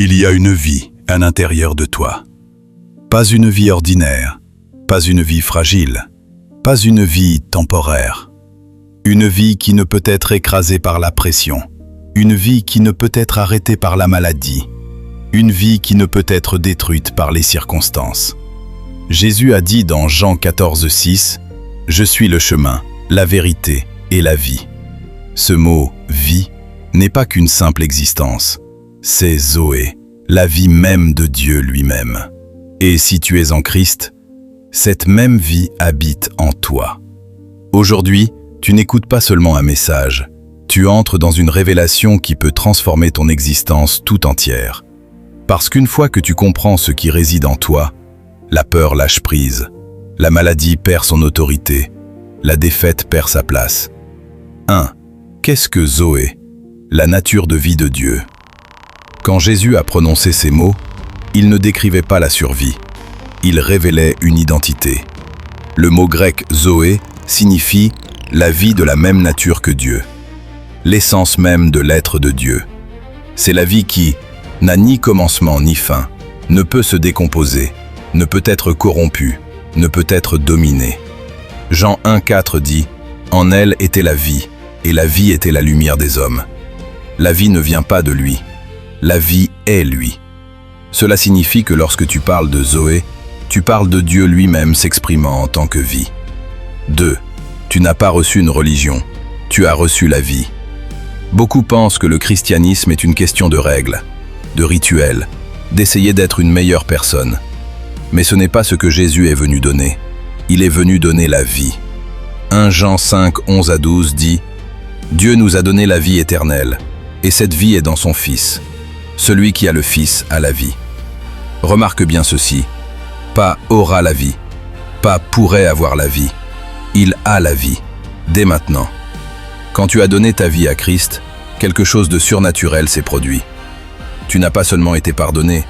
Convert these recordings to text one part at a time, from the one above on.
Il y a une vie à l'intérieur de toi. Pas une vie ordinaire, pas une vie fragile, pas une vie temporaire. Une vie qui ne peut être écrasée par la pression, une vie qui ne peut être arrêtée par la maladie, une vie qui ne peut être détruite par les circonstances. Jésus a dit dans Jean 14,6 « Je suis le chemin, la vérité et la vie ». Ce mot « vie » n'est pas qu'une simple existence, c'est Zoé, la vie même de Dieu lui-même. Et si tu es en Christ, cette même vie habite en toi. Aujourd'hui, tu n'écoutes pas seulement un message, tu entres dans une révélation qui peut transformer ton existence tout entière. Parce qu'une fois que tu comprends ce qui réside en toi, la peur lâche prise, la maladie perd son autorité, la défaite perd sa place. 1. Qu'est-ce que Zoé? La nature de vie de Dieu. Quand Jésus a prononcé ces mots, il ne décrivait pas la survie, il révélait une identité. Le mot grec Zoé signifie la vie de la même nature que Dieu, l'essence même de l'être de Dieu. C'est la vie qui n'a ni commencement ni fin, ne peut se décomposer, ne peut être corrompue, ne peut être dominée. Jean 1,4 dit « En elle était la vie, et la vie était la lumière des hommes. » La vie ne vient pas de lui, la vie est lui. Cela signifie que lorsque tu parles de Zoé, tu parles de Dieu lui-même s'exprimant en tant que vie. 2. Tu n'as pas reçu une religion, tu as reçu la vie. Beaucoup pensent que le christianisme est une question de règles, de rituels, d'essayer d'être une meilleure personne. Mais ce n'est pas ce que Jésus est venu donner. Il est venu donner la vie. 1 Jean 5, 11 à 12 dit « Dieu nous a donné la vie éternelle, et cette vie est dans son Fils. Celui qui a le Fils a la vie. » Remarque bien ceci, pas aura la vie, pas pourrait avoir la vie. Il a la vie, dès maintenant. Quand tu as donné ta vie à Christ, quelque chose de surnaturel s'est produit. Tu n'as pas seulement été pardonné,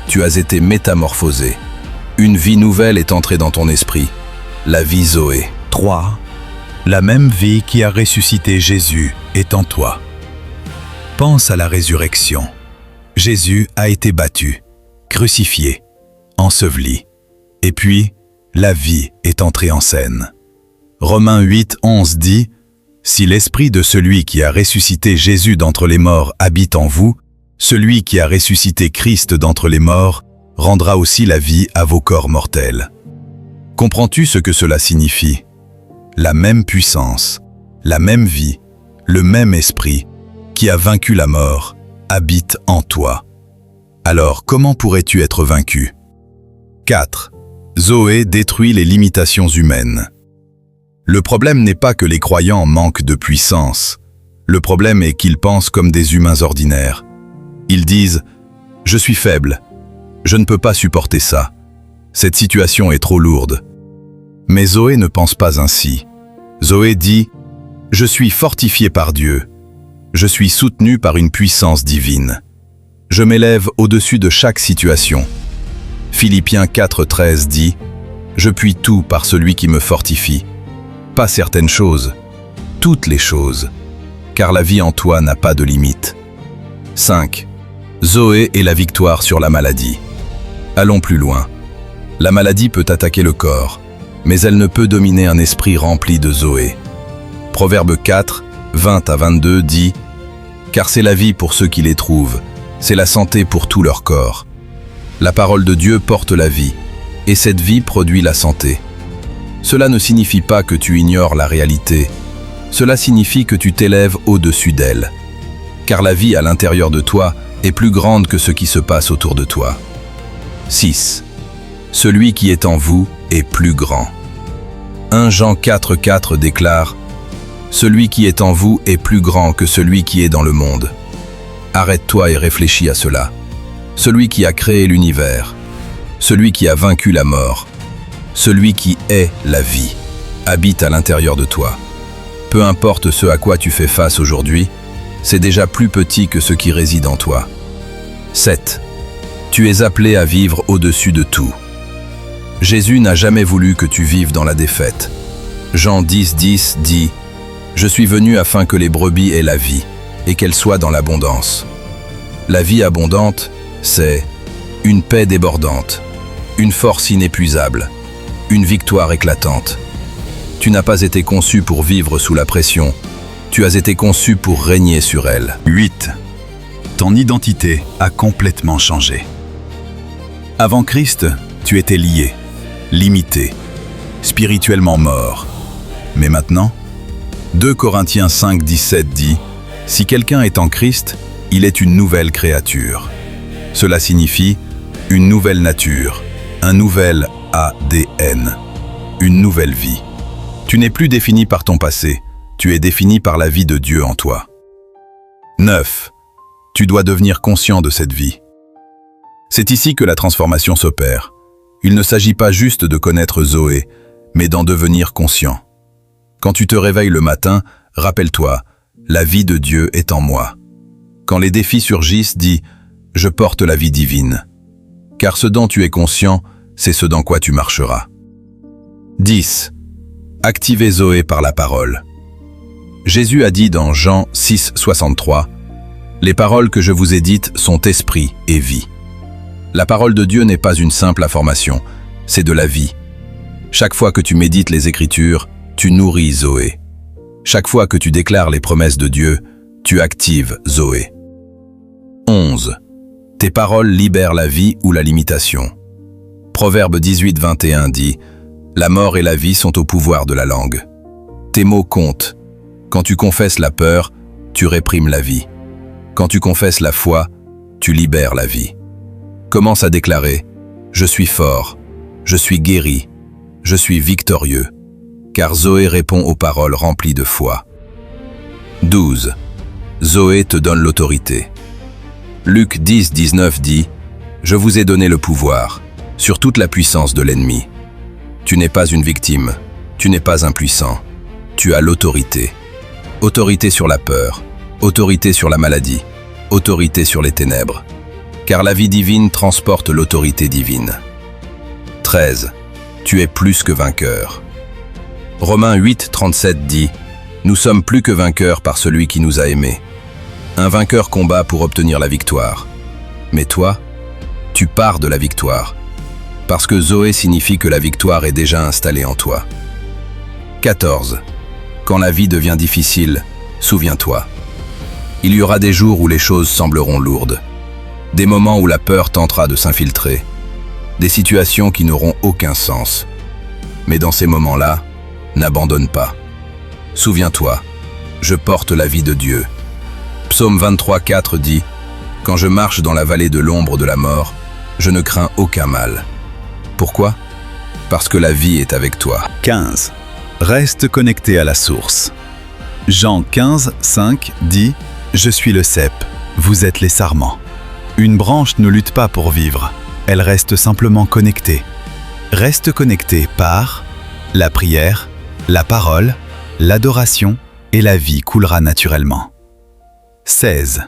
tu as été métamorphosé. Une vie nouvelle est entrée dans ton esprit, la vie Zoé. 3. La même vie qui a ressuscité Jésus est en toi. Pense à la résurrection. Jésus a été battu, crucifié, enseveli. Et puis, la vie est entrée en scène. Romains 8, 11 dit « Si l'esprit de celui qui a ressuscité Jésus d'entre les morts habite en vous, celui qui a ressuscité Christ d'entre les morts rendra aussi la vie à vos corps mortels. » Comprends-tu ce que cela signifie? La même puissance, la même vie, le même esprit qui a vaincu la mort habite en toi. Alors, comment pourrais-tu être vaincu? 4. Zoé détruit les limitations humaines. Le problème n'est pas que les croyants manquent de puissance. Le problème est qu'ils pensent comme des humains ordinaires. Ils disent « Je suis faible, je ne peux pas supporter ça. Cette situation est trop lourde. » Mais Zoé ne pense pas ainsi. Zoé dit « Je suis fortifié par Dieu. Je suis soutenu par une puissance divine. Je m'élève au-dessus de chaque situation. » Philippiens 4,13 dit « Je puis tout par celui qui me fortifie. » Pas certaines choses, toutes les choses, car la vie en toi n'a pas de limite. 5. Zoé est la victoire sur la maladie. Allons plus loin. La maladie peut attaquer le corps, mais elle ne peut dominer un esprit rempli de Zoé. Proverbe 4, 20 à 22 dit « Car c'est la vie pour ceux qui les trouvent, c'est la santé pour tout leur corps. La parole de Dieu porte la vie, et cette vie produit la santé. » Cela ne signifie pas que tu ignores la réalité, cela signifie que tu t'élèves au-dessus d'elle. Car la vie à l'intérieur de toi est plus grande que ce qui se passe autour de toi. 6. Celui qui est en vous est plus grand. 1 Jean 4,4 déclare « Celui qui est en vous est plus grand que celui qui est dans le monde. » Arrête-toi et réfléchis à cela. Celui qui a créé l'univers, celui qui a vaincu la mort, celui qui est la vie, habite à l'intérieur de toi. Peu importe ce à quoi tu fais face aujourd'hui, c'est déjà plus petit que ce qui réside en toi. 7. Tu es appelé à vivre au-dessus de tout. Jésus n'a jamais voulu que tu vives dans la défaite. Jean 10,10 dit « Je suis venu afin que les brebis aient la vie, et qu'elles soient dans l'abondance. » La vie abondante, c'est une paix débordante, une force inépuisable, une victoire éclatante. Tu n'as pas été conçu pour vivre sous la pression, tu as été conçu pour régner sur elle. 8. Ton identité a complètement changé. Avant Christ, tu étais lié, limité, spirituellement mort. Mais maintenant, 2 Corinthiens 5, 17 dit « Si quelqu'un est en Christ, il est une nouvelle créature. » Cela signifie une nouvelle nature, un nouvel ADN, une nouvelle vie. Tu n'es plus défini par ton passé, tu es défini par la vie de Dieu en toi. 9. Tu dois devenir conscient de cette vie. C'est ici que la transformation s'opère. Il ne s'agit pas juste de connaître Zoé, mais d'en devenir conscient. Quand tu te réveilles le matin, rappelle-toi, la vie de Dieu est en moi. Quand les défis surgissent, dis « Je porte la vie divine ». Car ce dont tu es conscient, c'est ce dans quoi tu marcheras. 10. Activez Zoé par la parole. Jésus a dit dans Jean 6, 63, « Les paroles que je vous ai dites sont esprit et vie ». La parole de Dieu n'est pas une simple information, c'est de la vie. Chaque fois que tu médites les Écritures, tu nourris Zoé. Chaque fois que tu déclares les promesses de Dieu, tu actives Zoé. 11. Tes paroles libèrent la vie ou la limitation. Proverbe 18, 21 dit « La mort et la vie sont au pouvoir de la langue. » Tes mots comptent. Quand tu confesses la peur, tu réprimes la vie. Quand tu confesses la foi, tu libères la vie. Commence à déclarer « Je suis fort, je suis guéri, je suis victorieux », car Zoé répond aux paroles remplies de foi. 12. Zoé te donne l'autorité. Luc 10, 19 dit « Je vous ai donné le pouvoir sur toute la puissance de l'ennemi. » Tu n'es pas une victime, tu n'es pas impuissant, tu as l'autorité. Autorité sur la peur, autorité sur la maladie, autorité sur les ténèbres. Car la vie divine transporte l'autorité divine. 13. Tu es plus que vainqueur. Romains 8, 37 dit « Nous sommes plus que vainqueurs par celui qui nous a aimés. » Un vainqueur combat pour obtenir la victoire. Mais toi, tu pars de la victoire. Parce que Zoé signifie que la victoire est déjà installée en toi. 14. Quand la vie devient difficile, souviens-toi. Il y aura des jours où les choses sembleront lourdes. Des moments où la peur tentera de s'infiltrer. Des situations qui n'auront aucun sens. Mais dans ces moments-là, n'abandonne pas. Souviens-toi, je porte la vie de Dieu. Psaume 23, 4 dit « Quand je marche dans la vallée de l'ombre de la mort, je ne crains aucun mal. » Pourquoi ? Parce que la vie est avec toi. 15. Reste connecté à la source. Jean 15, 5 dit « Je suis le cep, vous êtes les sarments. » Une branche ne lutte pas pour vivre, elle reste simplement connectée. Reste connecté par la prière, la parole, l'adoration et la vie coulera naturellement. 16.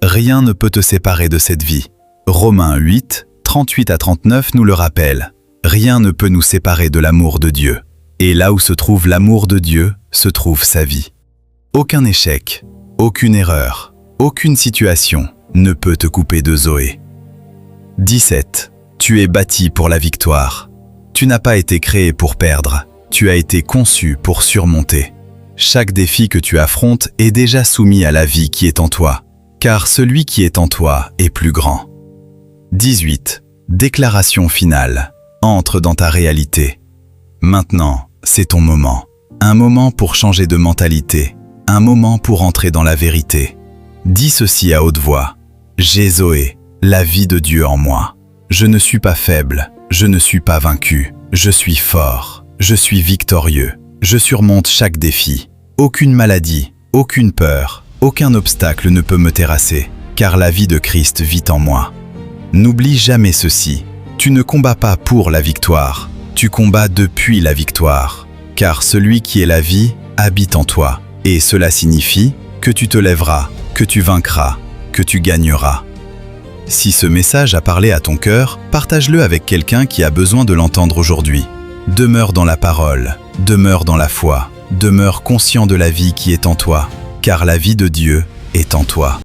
Rien ne peut te séparer de cette vie. Romains 8, 38 à 39 nous le rappelle. Rien ne peut nous séparer de l'amour de Dieu. Et là où se trouve l'amour de Dieu, se trouve sa vie. Aucun échec, aucune erreur, aucune situation ne peut te couper de Zoé. 17. Tu es bâti pour la victoire. Tu n'as pas été créé pour perdre, tu as été conçu pour surmonter. Chaque défi que tu affrontes est déjà soumis à la vie qui est en toi, car celui qui est en toi est plus grand. 18. Déclaration finale. Entre dans ta réalité. Maintenant, c'est ton moment. Un moment pour changer de mentalité. Un moment pour entrer dans la vérité. Dis ceci à haute voix. J'ai Zoé, la vie de Dieu en moi. Je ne suis pas faible, je ne suis pas vaincu. Je suis fort, je suis victorieux. Je surmonte chaque défi. Aucune maladie, aucune peur, aucun obstacle ne peut me terrasser, car la vie de Christ vit en moi. N'oublie jamais ceci. Tu ne combats pas pour la victoire, tu combats depuis la victoire, car celui qui est la vie habite en toi, et cela signifie que tu te lèveras, que tu vaincras, que tu gagneras. Si ce message a parlé à ton cœur, partage-le avec quelqu'un qui a besoin de l'entendre aujourd'hui. Demeure dans la parole, demeure dans la foi, demeure conscient de la vie qui est en toi, car la vie de Dieu est en toi.